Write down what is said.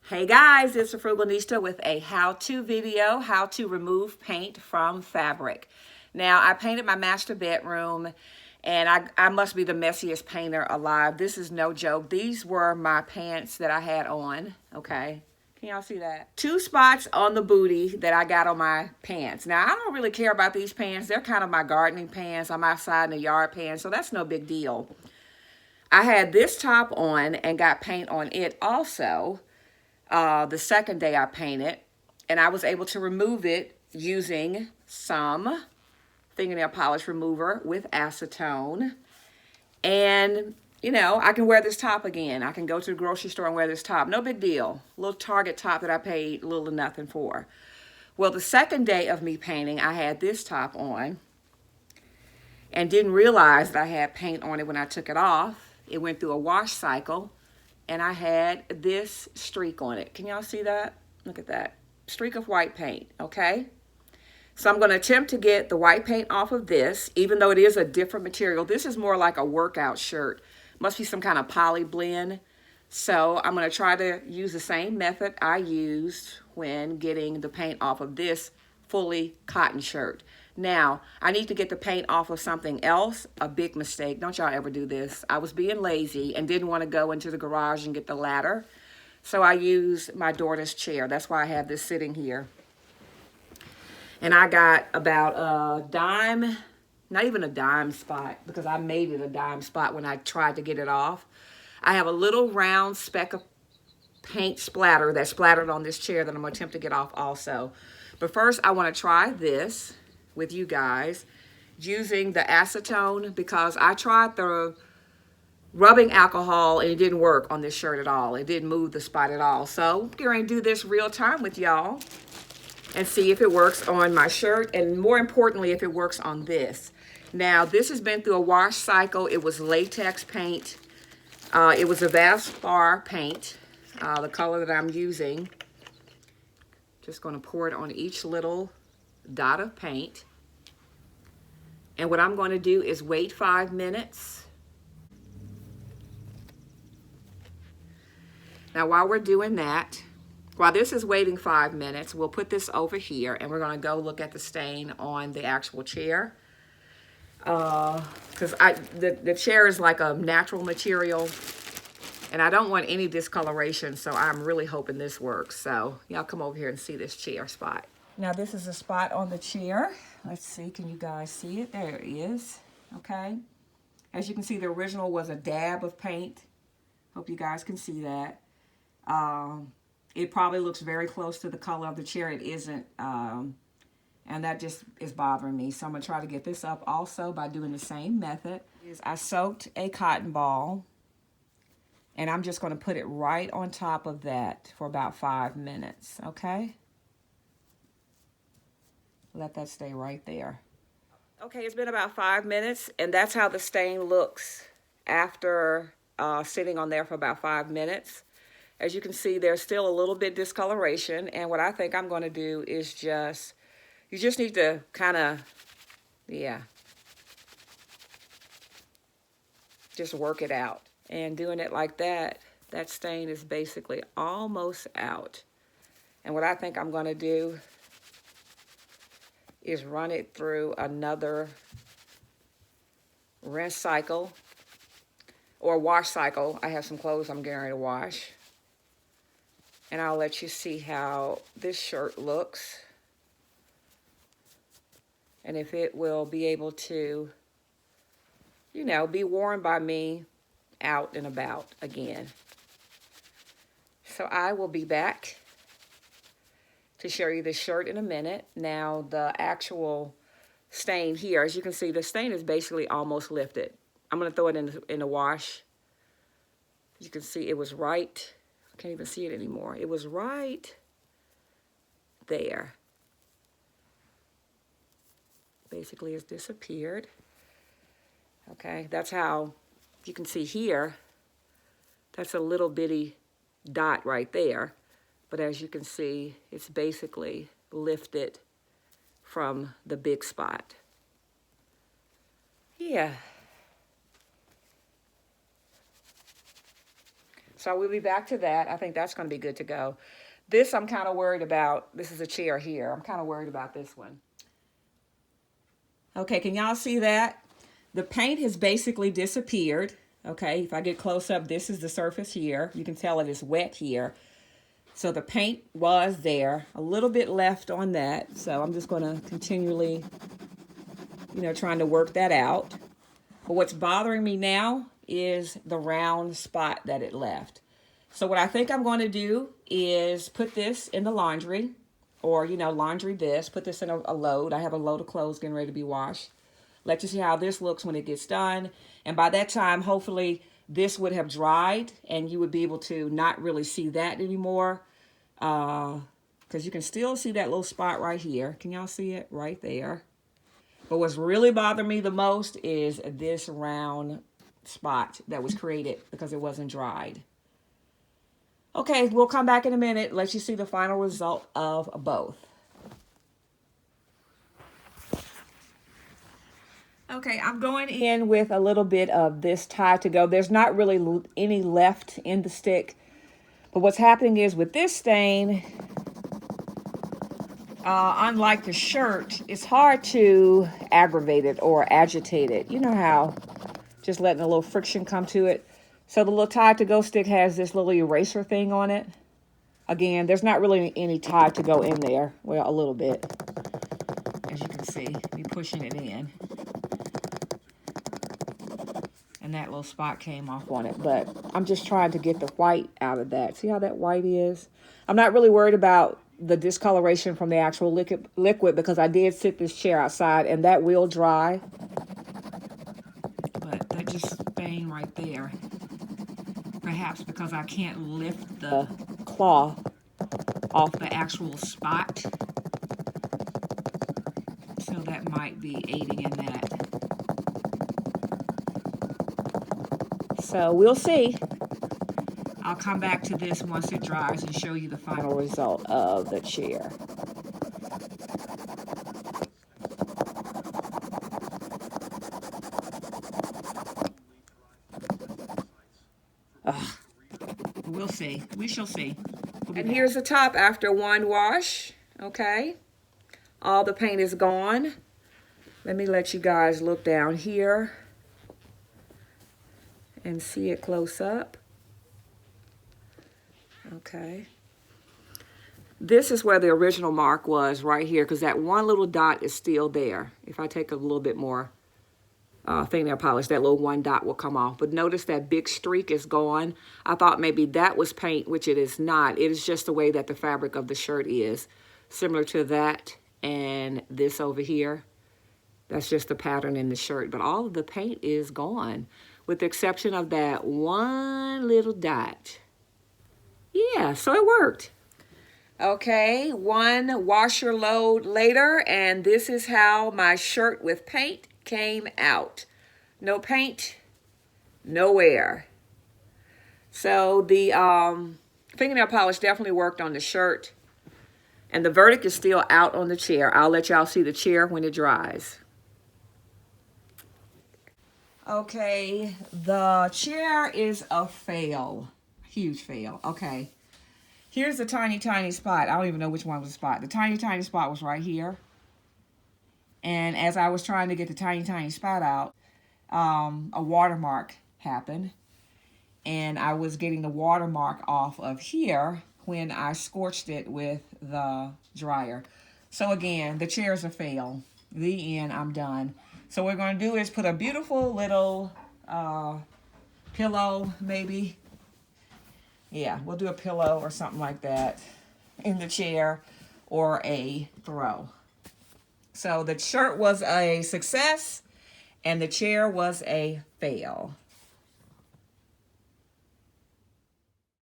Hey guys, it's a Frugalista with a how-to video, how to remove paint from fabric. Now, I painted my master bedroom and I must be the messiest painter alive. This is no joke. These were my pants that I had on, okay? Can y'all see that? 2 spots on the booty that I got on my pants. Now, I don't really care about these pants. They're kind of my gardening pants. I'm outside in the yard pants, so that's no big deal. I had this top on and got paint on it also. The second day I painted, and I was able to remove it using some fingernail polish remover with acetone. And, you know, I can wear this top again. I can go to the grocery store and wear this top. No big deal. Little Target top that I paid little to nothing for. Well, the second day of me painting, I had this top on and didn't realize that I had paint on it when I took it off. It went through a wash cycle. And I had this streak on it. Can y'all see that? Look at that. Streak of white paint, okay? So I'm going to attempt to get the white paint off of this, even though it is a different material. This is more like a workout shirt. Must be some kind of poly blend. So I'm going to try to use the same method I used when getting the paint off of this fully cotton shirt. Now, I need to get the paint off of something else. A big mistake. Don't y'all ever do this. I was being lazy and didn't want to go into the garage and get the ladder. So I used my daughter's chair. That's why I have this sitting here. And I got about a dime, not even a dime spot, because I made it a dime spot when I tried to get it off. I have a little round speck of paint splatter that splattered on this chair that I'm going to attempt to get off also. But first, I want to try this with you guys using the acetone, because I tried the rubbing alcohol and it didn't work on this shirt at all. It didn't move the spot at all. So I'm going to do this real time with y'all and see if it works on my shirt, and more importantly, if it works on this. Now, this has been through a wash cycle. It was latex paint. It was a Valspar paint, the color that I'm using. Just going to pour it on each little dot of paint. And what I'm going to do is wait 5 minutes. Now, while we're doing that, while this is waiting 5 minutes, we'll put this over here and we're going to go look at the stain on the actual chair. Because the chair is like a natural material and I don't want any discoloration, so I'm really hoping this works. So y'all come over here and see this chair spot. Now, this is a spot on the chair. Let's see, can you guys see it? There it is, okay? As you can see, the original was a dab of paint. Hope you guys can see that. It probably looks very close to the color of the chair. It isn't, and that just is bothering me. So I'm gonna try to get this up also by doing the same method. I soaked a cotton ball, and I'm just gonna put it right on top of that for about 5 minutes, okay? Let that stay right there. Okay, it's been about 5 minutes, and that's how the stain looks after sitting on there for about 5 minutes. As you can see, there's still a little bit discoloration, and what I think I'm going to do is you just need to kind of, just work it out. And doing it like that, that stain is basically almost out. And what I think I'm going to do is run it through another rinse cycle or wash cycle. I have some clothes I'm getting ready to wash. And I'll let you see how this shirt looks and if it will be able to, you know, be worn by me out and about again. So I will be back to show you this shirt in a minute. Now, the actual stain here, as you can see, the stain is basically almost lifted. I'm going to throw it in the wash. You can see it was right. I can't even see it anymore. It was right there. Basically, it's disappeared. Okay, that's how you can see here. That's a little bitty dot right there. But as you can see, it's basically lifted from the big spot. Yeah. So we'll be back to that. I think that's going to be good to go. This I'm kind of worried about. This is a chair here. I'm kind of worried about this one. Okay, can y'all see that? The paint has basically disappeared. Okay, if I get close up, this is the surface here. You can tell it is wet here. So the paint was there. A little bit left on that. So I'm just going to continually, trying to work that out. But what's bothering me now is the round spot that it left. So what I think I'm going to do is put this in the laundry, or, laundry this, put this in a load. I have a load of clothes getting ready to be washed. Let you see how this looks when it gets done. And by that time, hopefully, this would have dried and you would be able to not really see that anymore. Because you can still see that little spot right here. Can y'all see it? Right there. But what's really bothering me the most is this round spot that was created because it wasn't dried. Okay, we'll come back in a minute, let you see the final result of both. Okay, I'm going in with a little bit of this Tide to Go. There's not really any left in the stick. But what's happening is with this stain, unlike the shirt, it's hard to aggravate it or agitate it. You know how just letting a little friction come to it. So the little Tide to Go stick has this little eraser thing on it. Again, there's not really any Tide to Go in there. Well, a little bit. As you can see, me pushing it in. And that little spot came off on it. But I'm just trying to get the white out of that. See how that white is? I'm not really worried about the discoloration from the actual liquid because I did sit this chair outside and that will dry. But that just stain right there. Perhaps because I can't lift the cloth off the actual spot. So that might be aiding in that. So we'll see. I'll come back to this once it dries and show you the final result of the chair. We'll see. We shall see. And here's the top after one wash. Okay. All the paint is gone. Let me let you guys look down here and see it close up. Okay. This is where the original mark was, right here, because that one little dot is still there. If I take a little bit more fingernail polish, that little one dot will come off. But notice that big streak is gone. I thought maybe that was paint, which it is not. It is just the way that the fabric of the shirt is. Similar to that and this over here. That's just the pattern in the shirt. But all of the paint is gone, with the exception of that one little dot. Yeah, so it worked. Okay, one washer load later, and this is how my shirt with paint came out. No paint, no wear. So the fingernail polish definitely worked on the shirt, and the verdict is still out on the chair. I'll let y'all see the chair when it dries. Okay, the chair is a fail. Huge fail. Okay. Here's the tiny, tiny spot. I don't even know which one was the spot. The tiny, tiny spot was right here. And as I was trying to get the tiny, tiny spot out, a watermark happened. And I was getting the watermark off of here when I scorched it with the dryer. So again, the chair's a fail. The end, I'm done. So what we're going to do is put a beautiful little pillow, maybe. Yeah, we'll do a pillow or something like that in the chair, or a throw. So the shirt was a success and the chair was a fail.